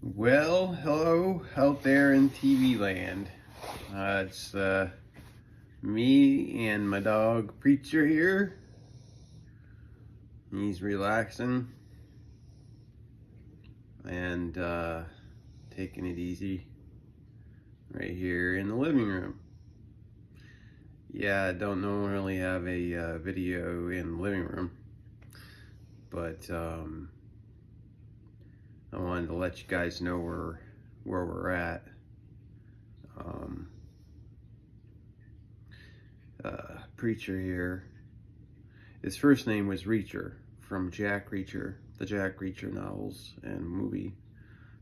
Well, hello out there in TV land. It's me and my dog Preacher here. He's relaxing and taking it easy right here in the living room. Yeah, I don't normally have a video in the living room, but I wanted to let you guys know where we're at. Preacher here. His first name was Reacher, from Jack Reacher, the Jack Reacher novels and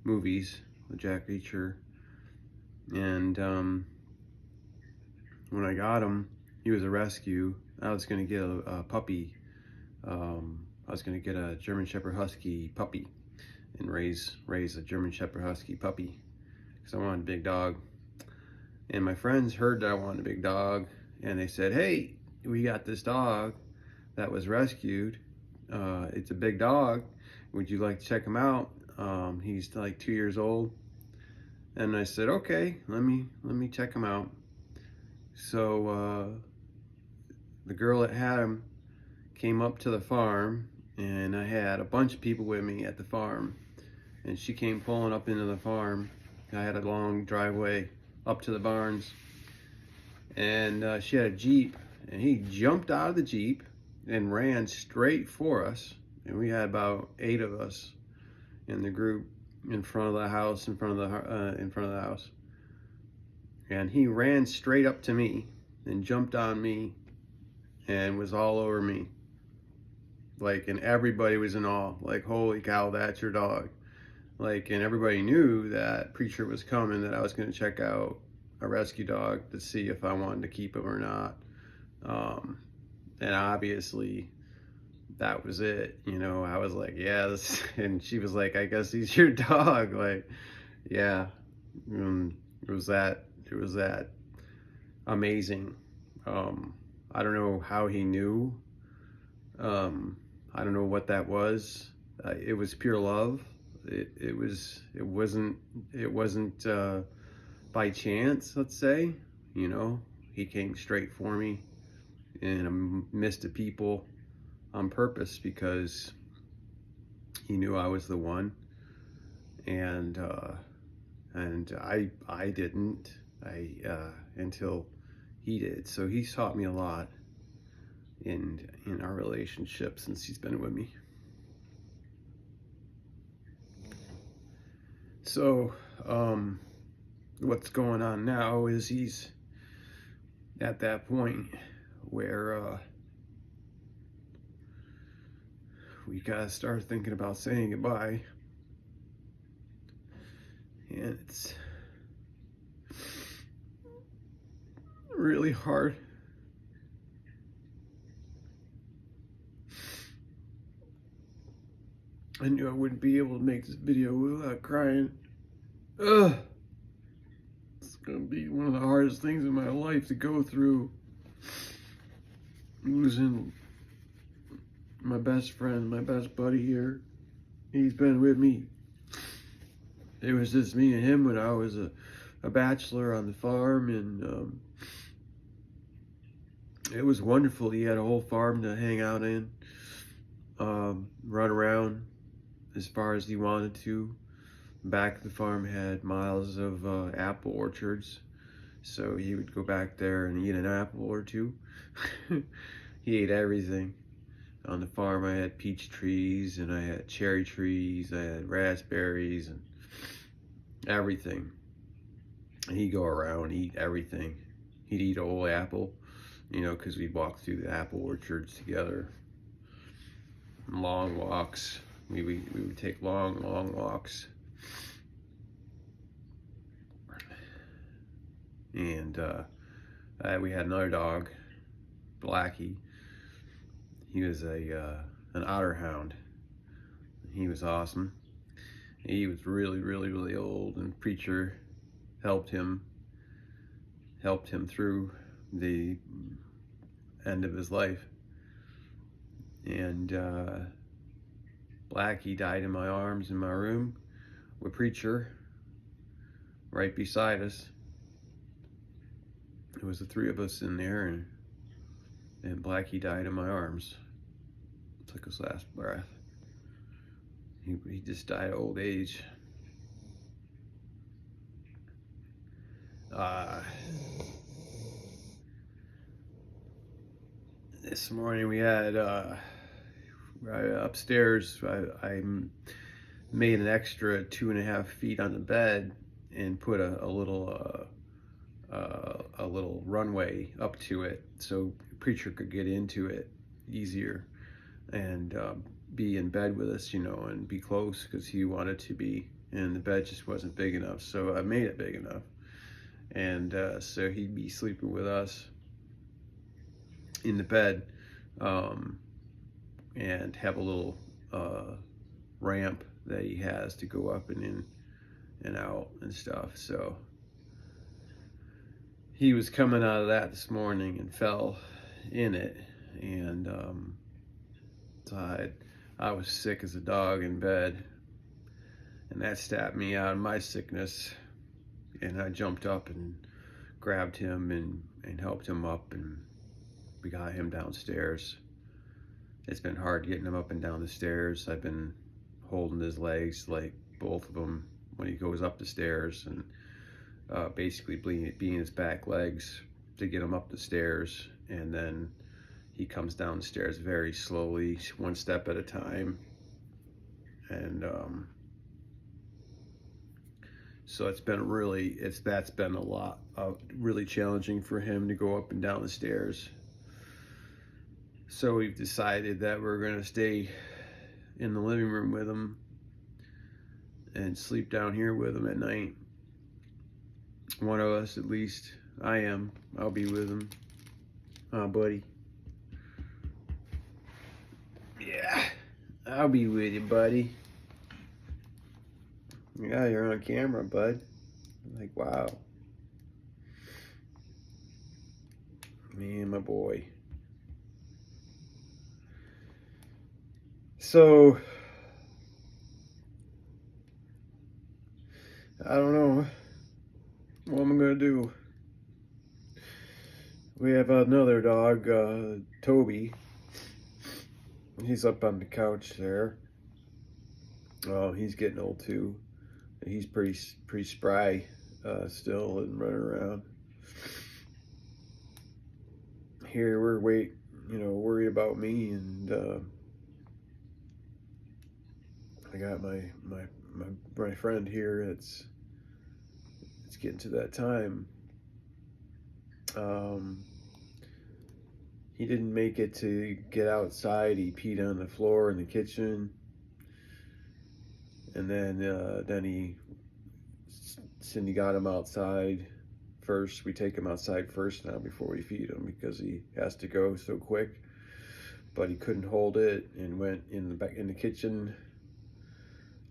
movies with Jack Reacher. And when I got him, he was a rescue. I was going to get a puppy. I was going to get a German Shepherd Husky puppy and raise a German Shepherd Husky puppy because I wanted a big dog. And my friends heard that I wanted a big dog, and they said, "Hey, we got this dog that was rescued. It's a big dog. Would you like to check him out? He's like 2 years old." And I said, "Okay, let me check him out." So the girl that had him came up to the farm, and I had a bunch of people with me at the farm. And she came pulling up into the farm. I had a long driveway up to the barns, and she had a Jeep, and he jumped out of the Jeep and ran straight for us. And we had about 8 of us in the group in front of the house, in front of the house. And he ran straight up to me and jumped on me and was all over me. Like, and everybody was in awe. Like, holy cow, that's your dog. Like, and everybody knew that Preacher was coming, that I was going to check out a rescue dog to see if I wanted to keep him or not. And obviously, that was it. You know, I was like, yes. And she was like, "I guess he's your dog." Like, yeah. It was that amazing. I don't know how he knew. I don't know what that was. It was pure love. It wasn't by chance, let's say. You know, he came straight for me in a mist of people on purpose because he knew I was the one. And I didn't until he did. So he's taught me a lot in our relationship since he's been with me. So what's going on now is he's at that point where we gotta start thinking about saying goodbye. And it's really hard. I knew I wouldn't be able to make this video without crying. Ugh. It's gonna be one of the hardest things in my life to go through. Losing my best friend, my best buddy here. He's been with me. It was just me and him when I was a bachelor on the farm, and it was wonderful. He had a whole farm to hang out in, run around as far as he wanted to. Back of the farm had miles of apple orchards, so he would go back there and eat an apple or two. He ate everything. On the farm I had peach trees, and I had cherry trees, I had raspberries, and everything. And he'd go around, eat everything. He'd eat a whole apple, you know, because we'd walk through the apple orchards together. Long walks. We would take long walks. And we had another dog, Blackie. He was an otter hound. He was awesome. He was really old, and Preacher helped him through the end of his life. And Blackie died in my arms in my room with Preacher right beside us. It was the three of us in there, and Blackie died in my arms. Took his last breath. He just died of old age. This morning we had upstairs. I made an extra 2.5 feet on the bed and put a little runway up to it so Preacher could get into it easier and be in bed with us, and be close, because he wanted to be, and the bed just wasn't big enough. So I made it big enough, and so he'd be sleeping with us in the bed, and have a little ramp that he has to go up and in and out and stuff. So he was coming out of that this morning and fell in it, and so I was sick as a dog in bed, and that stabbed me out of my sickness, and I jumped up and grabbed him and helped him up, and we got him downstairs. It's been hard getting him up and down the stairs. I've been holding his legs, like both of them, when he goes up the stairs, and basically being his back legs to get him up the stairs, and then he comes down the stairs very slowly, one step at a time, and so that's been a lot really challenging for him to go up and down the stairs. So we've decided that we're going to stay in the living room with him and sleep down here with him at night. One of us, at least. I'll be with him. Buddy. Yeah, I'll be with you, buddy. Yeah, you're on camera, bud. Like, wow. Me and my boy. So, I don't know what I'm gonna do. We have another dog, Toby. He's up on the couch there. Oh, he's getting old too. He's pretty spry still, and running around. Here we're worried about me, and I got my friend here. It's getting to that time. He didn't make it to get outside. He peed on the floor in the kitchen, and then Cindy got him outside first. We take him outside first now before we feed him, because he has to go so quick. But he couldn't hold it and went in the kitchen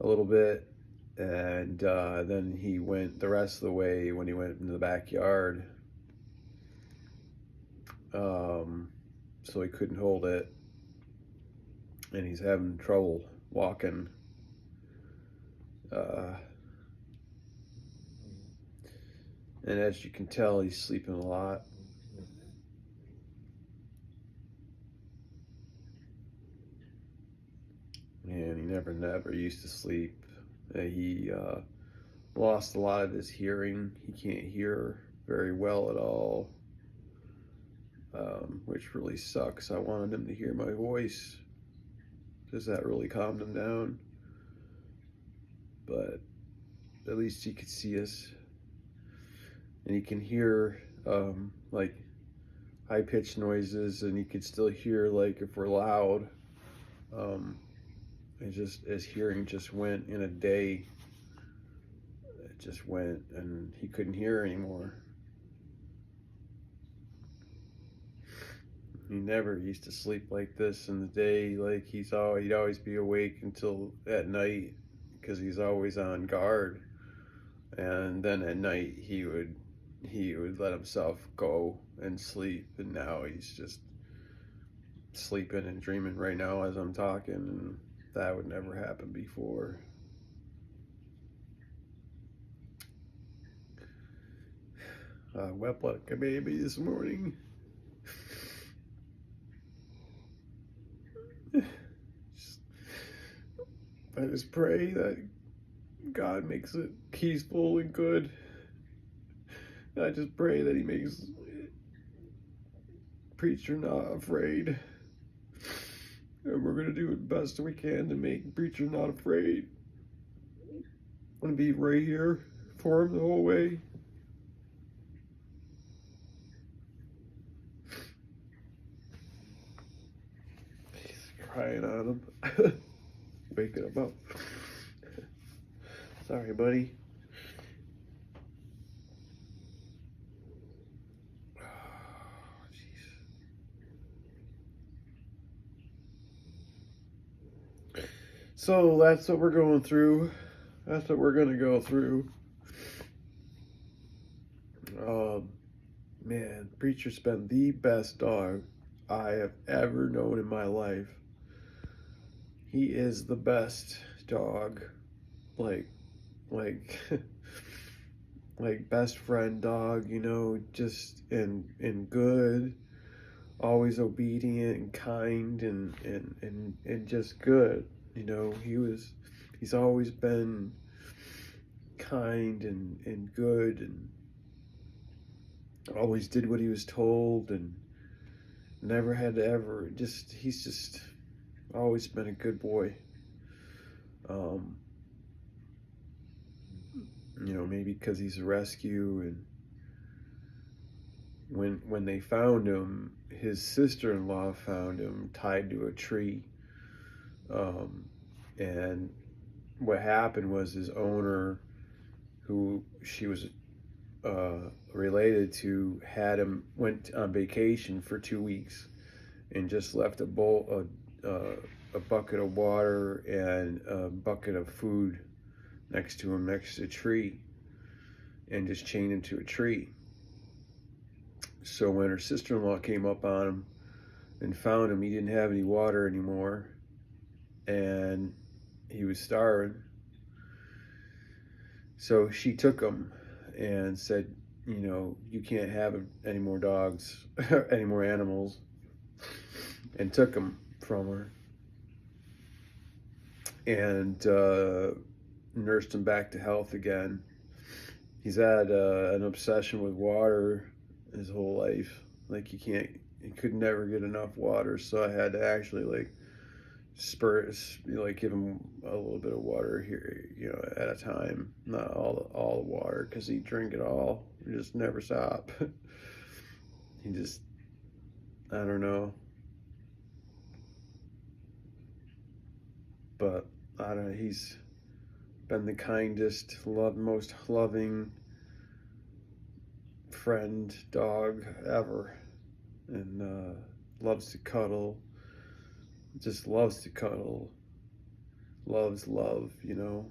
a little bit, and then he went the rest of the way when he went into the backyard. So he couldn't hold it, and he's having trouble walking. And as you can tell, he's sleeping a lot. And he never used to sleep. He lost a lot of his hearing. He can't hear very well at all, which really sucks. I wanted him to hear my voice, because that really calmed him down. But at least he could see us, and he can hear like high-pitched noises, and he could still hear, like, if we're loud. His hearing just went in a day. It just went, and he couldn't hear anymore. He never used to sleep like this in the day. Like, he'd always be awake until at night, because he's always on guard. And then at night he would let himself go and sleep. And now he's just sleeping and dreaming right now as I'm talking, and that would never happen before. I wept like a baby this morning. I just pray that God makes it peaceful and good. I just pray that He makes Preacher not afraid. And we're going to do the best we can to make Preacher not afraid. I'm going to be right here for him the whole way. He's crying on him. Waking him up. Sorry, buddy. So that's what we're going through. That's what we're going to go through. Man, Preacher's been the best dog I have ever known in my life. He is the best dog. Like best friend dog, you know, just and good. Always obedient and kind and just good. You know, he's always been kind and good and always did what he was told and never had to ever he's just always been a good boy. You know, maybe because he's a rescue, and when they found him, his sister-in-law found him tied to a tree. And what happened was his owner, who she was related to, went on vacation for 2 weeks and just left a bucket of water and a bucket of food next to him, next to a tree, and just chained him to a tree. So when her sister-in-law came up on him and found him, he didn't have any water anymore, and he was starving. So she took him and said, you know, you can't have any more dogs, any more animals, and took him from her and nursed him back to health again. He's had an obsession with water his whole life. Like he could never get enough water, so I had to actually give him a little bit of water here, you know, at a time, not all the water, because he'd drink it all. He just never stop. He just, I don't know. But I don't know, he's been the kindest, most loving friend dog ever, and loves to cuddle, just loves to cuddle, loves love, you know.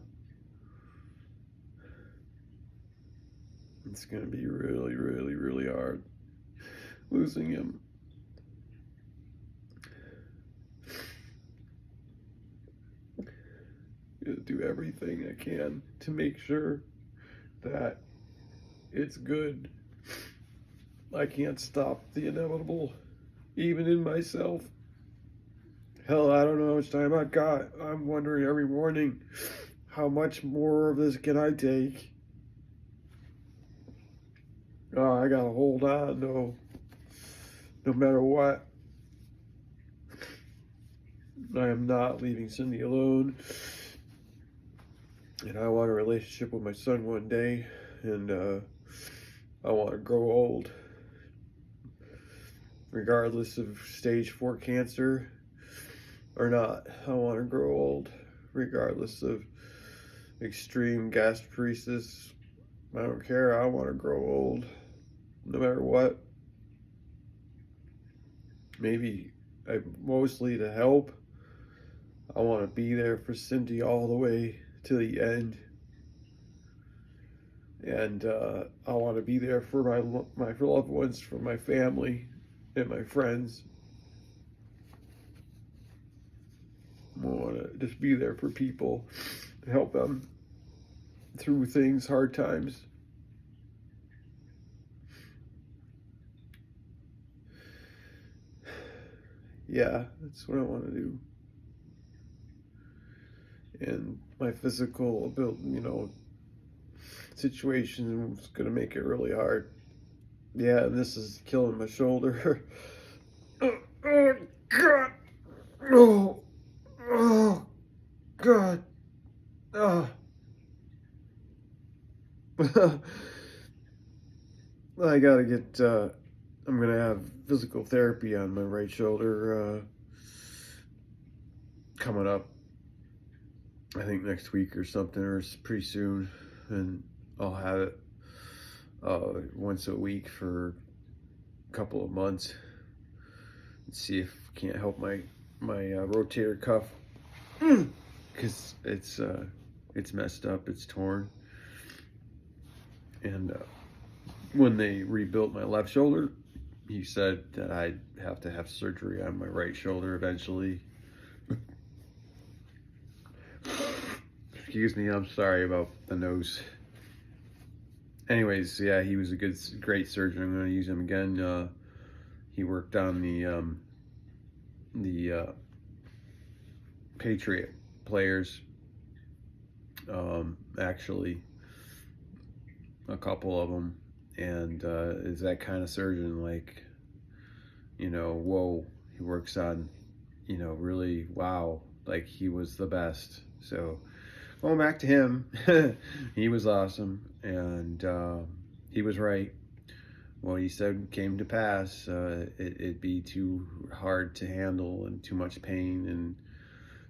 It's gonna be really, really, really hard losing him. Do everything I can to make sure that it's good. I can't stop the inevitable, even in myself. Hell, I don't know how much time I got. I'm wondering every morning, how much more of this can I take? Oh, I gotta hold on, no matter what. I am not leaving Cindy alone. And I want a relationship with my son one day, and I want to grow old. Regardless of stage 4 cancer or not, I want to grow old. Regardless of extreme gastroparesis, I don't care. I want to grow old, no matter what. Maybe mostly to help. I want to be there for Cindy all the way to the end, and I want to be there for my loved ones, for my family and my friends. I want to just be there for people, to help them through things, hard times. yeah, that's what I want to do. And my physical ability, situation is going to make it really hard. Yeah, and this is killing my shoulder. Oh, God. Oh, oh, God. Oh. I gotta get, I'm gonna have physical therapy on my right shoulder, coming up, I think next week or something, or it's pretty soon. And I'll have it, once a week for a couple of months and see if I can't help my rotator cuff, because it's messed up, it's torn. And when they rebuilt my left shoulder, he said that I'd have to have surgery on my right shoulder eventually. Excuse me, I'm sorry about the nose. Anyways, yeah, he was a great surgeon. I'm going to use him again. He worked on the Patriot players. Actually, a couple of them, and is that kind of surgeon, like, whoa, he works on, really, wow, like he was the best. So going back to him, he was awesome, and he was right. What he said came to pass. It'd be too hard to handle and too much pain, and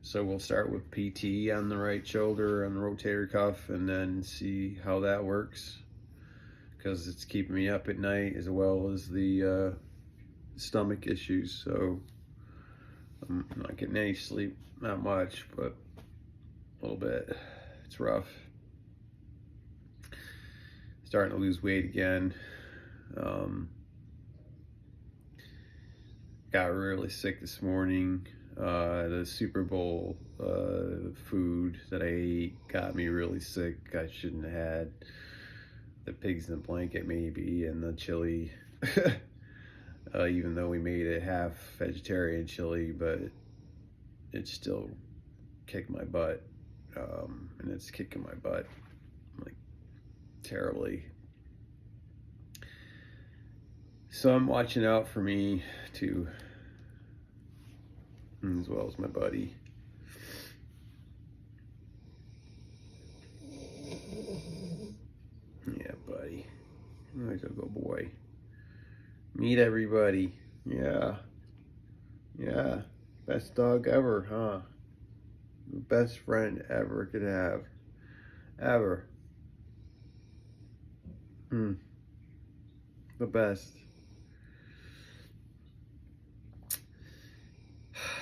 so we'll start with PT on the right shoulder, on the rotator cuff, and then see how that works, because it's keeping me up at night, as well as the stomach issues. So I'm not getting any sleep, not much, but a little bit. It's rough. Starting to lose weight again. Got really sick this morning. The Super Bowl food that I ate got me really sick. I shouldn't have had. The pigs in the blanket maybe, and the chili. Even though we made it half vegetarian chili, but it still kicked my butt. And it's kicking my butt, like, terribly. So I'm watching out for me too, as well as my buddy. Yeah, buddy. Like a good boy. Meet everybody. Yeah. Yeah. Best dog ever, huh? Best friend ever could have. Ever. The best.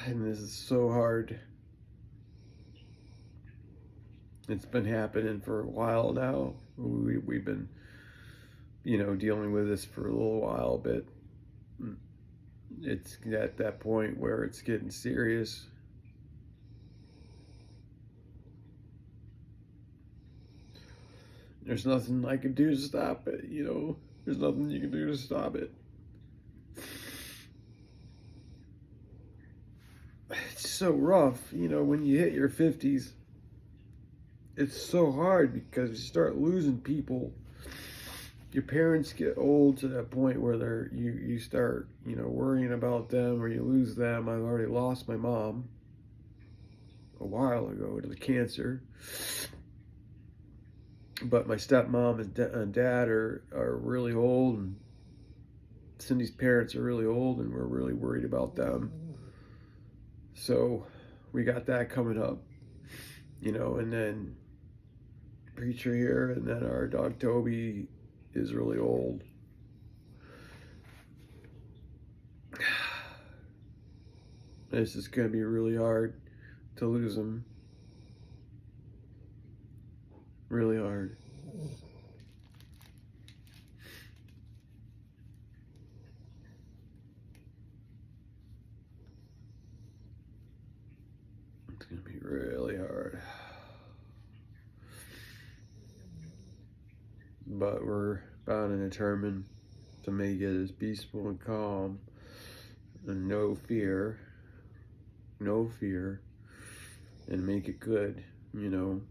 And this is so hard. It's been happening for a while now. We've been, dealing with this for a little while, but it's at that point where it's getting serious. There's nothing I can do to stop it, There's nothing you can do to stop it. It's so rough, when you hit your 50s. It's so hard because you start losing people. Your parents get old to that point where you start, worrying about them, or you lose them. I've already lost my mom a while ago to the cancer. But my stepmom and dad are really old, and Cindy's parents are really old, and we're really worried about them. So we got that coming up, and then Preacher here, and then our dog Toby is really old. It's just going to be really hard to lose him. Really hard. It's going to be really hard. But we're bound and determined to make it as peaceful and calm and no fear no fear, and make it good, you know.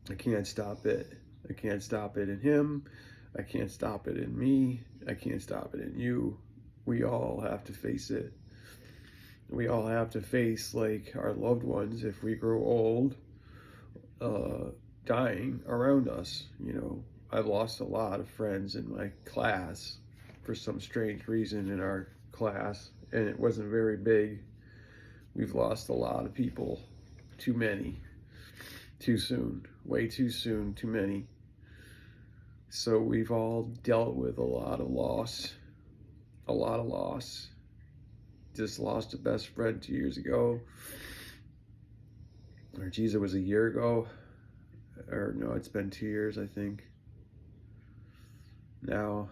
I can't stop it. I can't stop it in him. I can't stop it in me. I can't stop it in you. We all have to face it. We all have to face, like, our loved ones, if we grow old, dying around us. You know, I've lost a lot of friends in my class for some strange reason in our class, and it wasn't very big. We've lost a lot of people, too many, too soon, way too soon, too many. So we've all dealt with a lot of loss, a lot of loss. Just lost a best friend 2 years ago. Or geez, it was a year ago. Or no, it's been 2 years, I think. Now.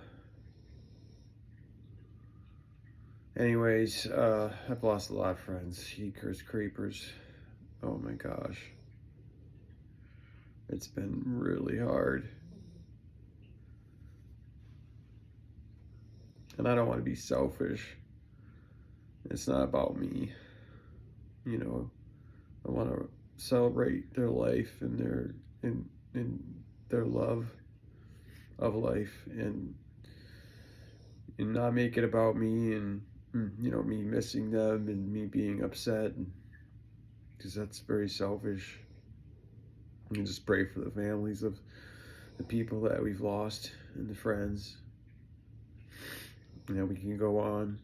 Anyways, I've lost a lot of friends. Yeekers, creepers. Oh my gosh. It's been really hard. And I don't want to be selfish. It's not about me. You know, I want to celebrate their life and their love of life, and not make it about me, and you know, me missing them and me being upset, because that's very selfish. And just pray for the families of the people that we've lost and the friends. You know, we can go on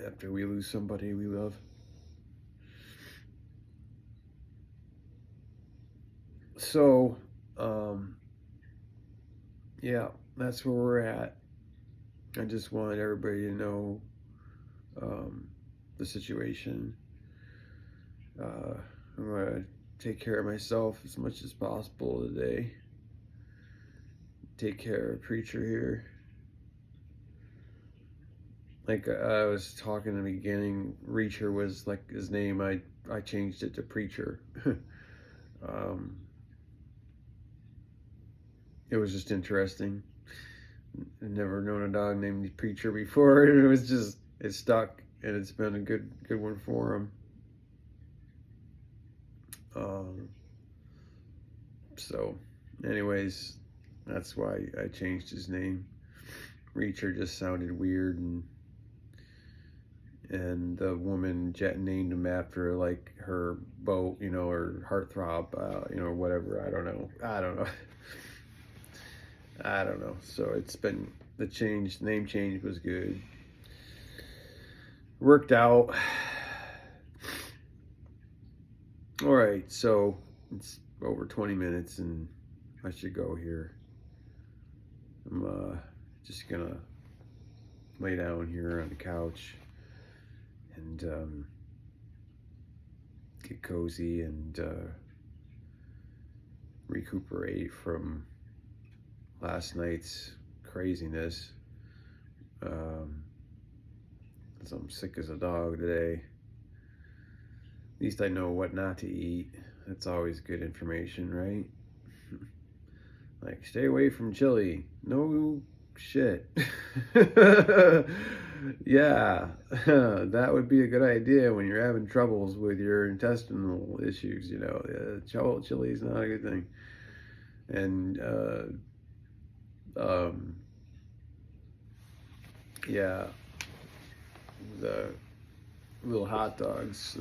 after we lose somebody we love. So, yeah, that's where we're at. I just want everybody to know the situation. I'm going to take care of myself as much as possible today. Take care of Preacher here. Like I was talking in the beginning, Reacher was like his name. I changed it to Preacher. It was just interesting. I'd never known a dog named Preacher before, and it stuck, and it's been a good one for him. So anyways, that's why I changed his name. Reacher just sounded weird, and the woman named him after like her boat, you know, or heartthrob, you know, whatever. I don't know. So it's been name change was good. Worked out. All right, so it's over 20 minutes and I should go here. I'm just gonna lay down here on the couch and get cozy and recuperate from last night's craziness. So I'm sick as a dog today. At least I know what not to eat. That's always good information, right? Like, stay away from chili. No shit. Yeah, that would be a good idea when you're having troubles with your intestinal issues, you know. Chili is not a good thing. And, yeah, the little hot dogs,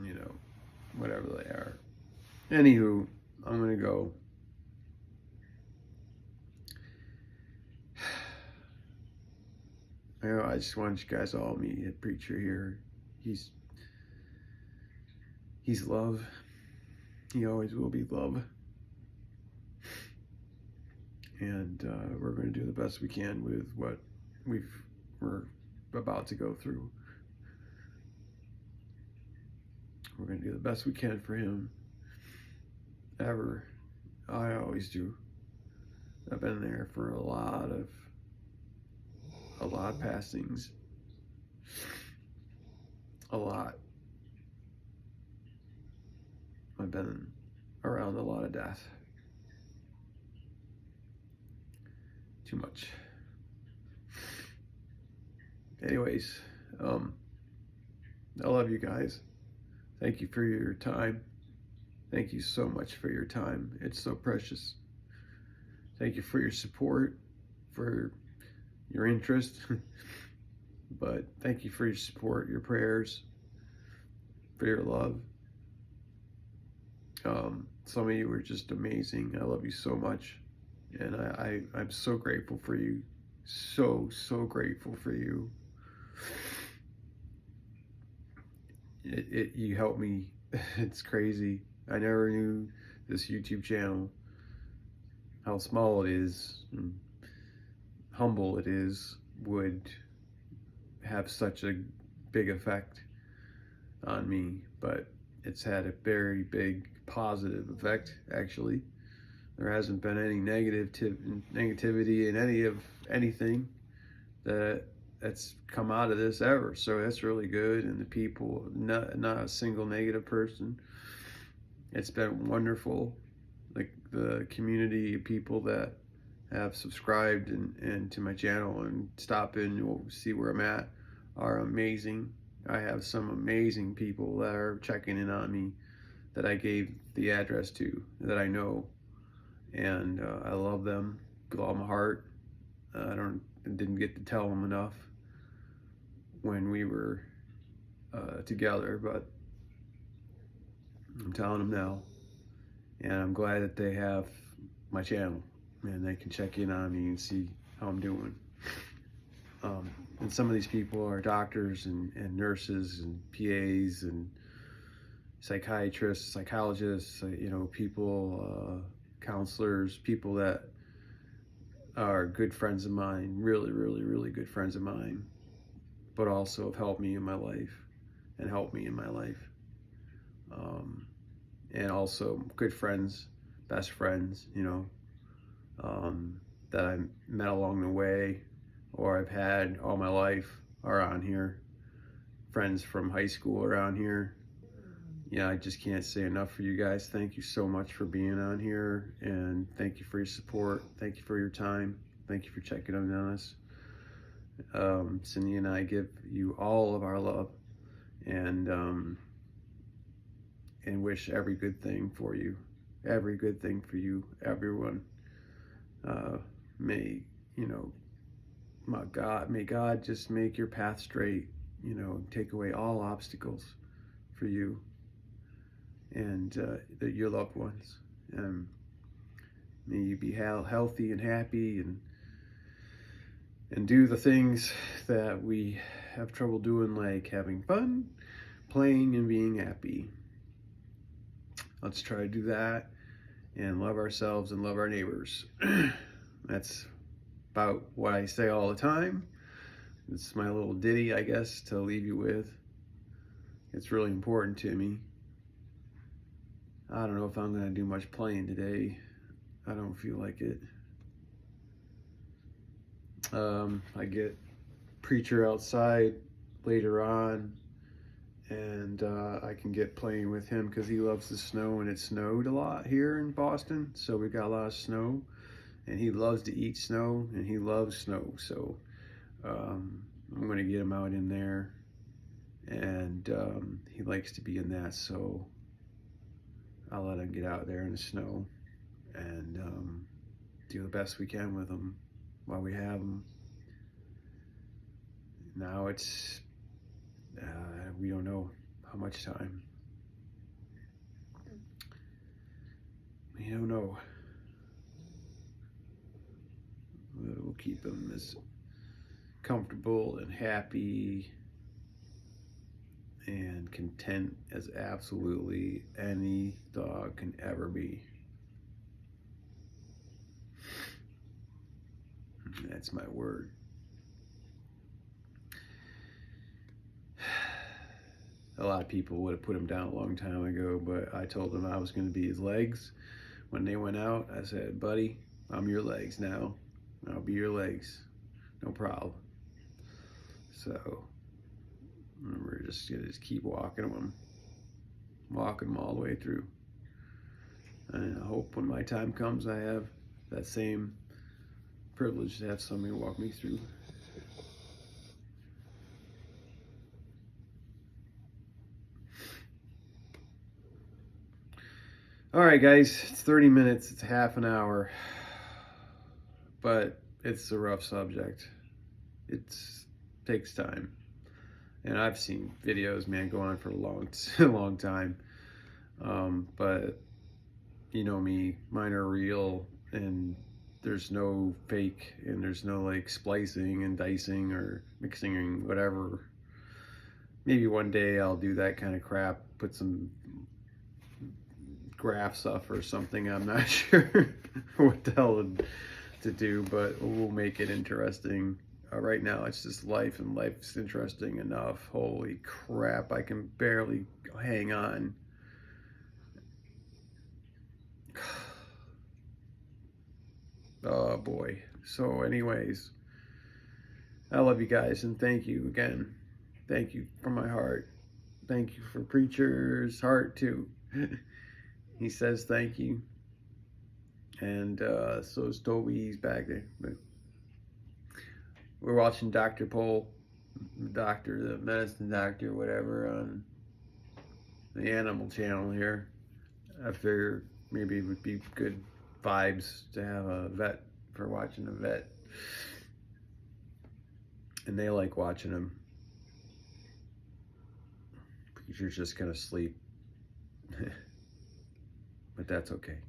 you know, whatever they are. Anywho, I'm gonna go. I just want you guys all to meet a Preacher here. He's love. He always will be love. And we're going to do the best we can with what we're about to go through. We're going to do the best we can for him. Ever. I always do. I've been there for a lot of passings. A lot. I've been around a lot of death. Too much. anyways, I love you guys. Thank you for your time. Thank you so much for your time. It's so precious. Thank you for your support, for your interest. But thank you for your support, your prayers, for your love. Some of you are just amazing. I love you so much. And I'm so grateful for you. So grateful for you. You helped me. It's crazy. I never knew this YouTube channel, how small it is, and humble it is, would have such a big effect on me. But it's had a very big positive effect, actually. There hasn't been any negativity in anything that's come out of this ever. So that's really good. And the people, not a single negative person. It's been wonderful. Like the community of people that have subscribed and to my channel and stop in and see where I'm at are amazing. I have some amazing people that are checking in on me that I gave the address to, that I know, and I love them with all my heart. I didn't get to tell them enough when we were together, but I'm telling them now, and I'm glad that they have my channel and they can check in on me and see how I'm doing. And some of these people are doctors and nurses and PAs and psychiatrists, psychologists, people, counselors, people that are good friends of mine, really good friends of mine, but also have helped me in my life and helped me in my life. And also good friends, best friends, that I met along the way or I've had all my life are on here. Friends from high school around here. Yeah, I just can't say enough for you guys. Thank you so much for being on here, and thank you for your support. Thank you for your time. Thank you for checking on us. Cindy and I give you all of our love and wish every good thing for you. Every good thing for you, everyone. May God just make your path straight, take away all obstacles for you and your loved ones. May you be healthy and happy and do the things that we have trouble doing, like having fun, playing, and being happy. Let's try to do that and love ourselves and love our neighbors. That's about what I say all the time. It's my little ditty, I guess, to leave you with. It's really important to me. I don't know if I'm going to do much playing today. I don't feel like it. I get Preacher outside later on, and I can get playing with him because he loves the snow, and it snowed a lot here in Boston, so we got a lot of snow, and he loves to eat snow, and he loves snow, so I'm going to get him out in there, and he likes to be in that, so I'll let him get out there in the snow and do the best we can with him while we have him. Now it's, we don't know how much time. We don't know. We'll keep him as comfortable and happy and content as absolutely any dog can ever be. That's my word. A lot of people would have put him down a long time ago, but I told him I was going to be his legs. When they went out, I said, buddy, I'm your legs now. I'll be your legs. No problem. So we're just going to keep walking them all the way through. And I hope when my time comes, I have that same privilege to have somebody walk me through. All right, guys, it's 30 minutes, it's half an hour, but it's a rough subject. It takes time. And I've seen videos, man, go on for a long time. But you know me, mine are real, and there's no fake, and there's no like splicing and dicing or mixing or whatever. Maybe one day I'll do that kind of crap, put some graph stuff or something. I'm not sure what the hell to do, but we'll make it interesting. Right now it's just life, and life's interesting enough. Holy crap, I can barely hang on. Oh boy. So anyways, I love you guys, and thank you again. Thank you from my heart. Thank you for Preacher's heart too. He says thank you. And so is Toby, he's back there. But we're watching Dr. Pol, the medicine doctor, whatever, on the Animal Channel here. I figured maybe it would be good vibes to have a vet for watching a vet. And they like watching him. Preacher's just gonna sleep. But that's okay.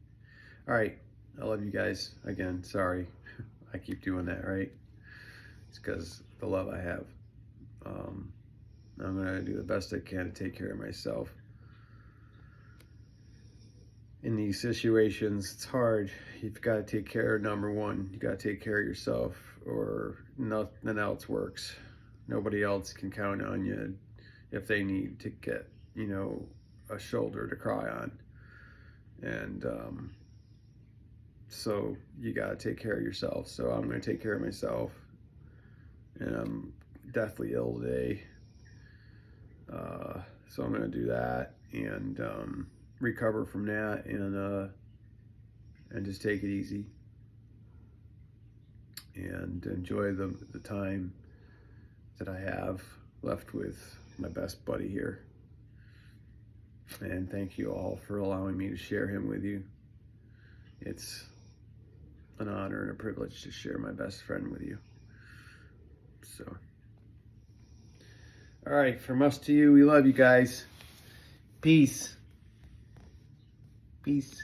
All right. I love you guys. Again, sorry. I keep doing that, right? It's because the love I have. I'm going to do the best I can to take care of myself. In these situations, it's hard. You've got to take care of number one. You got to take care of yourself, or nothing else works. Nobody else can count on you if they need to get, you know, a shoulder to cry on. And so you got to take care of yourself. So I'm going to take care of myself. And I'm deathly ill today. So I'm going to do that and recover from that, and just take it easy and enjoy the time that I have left with my best buddy here. And thank you all for allowing me to share him with you. It's an honor and a privilege to share my best friend with you. So, all right, from us to you, we love you guys. Peace. Peace.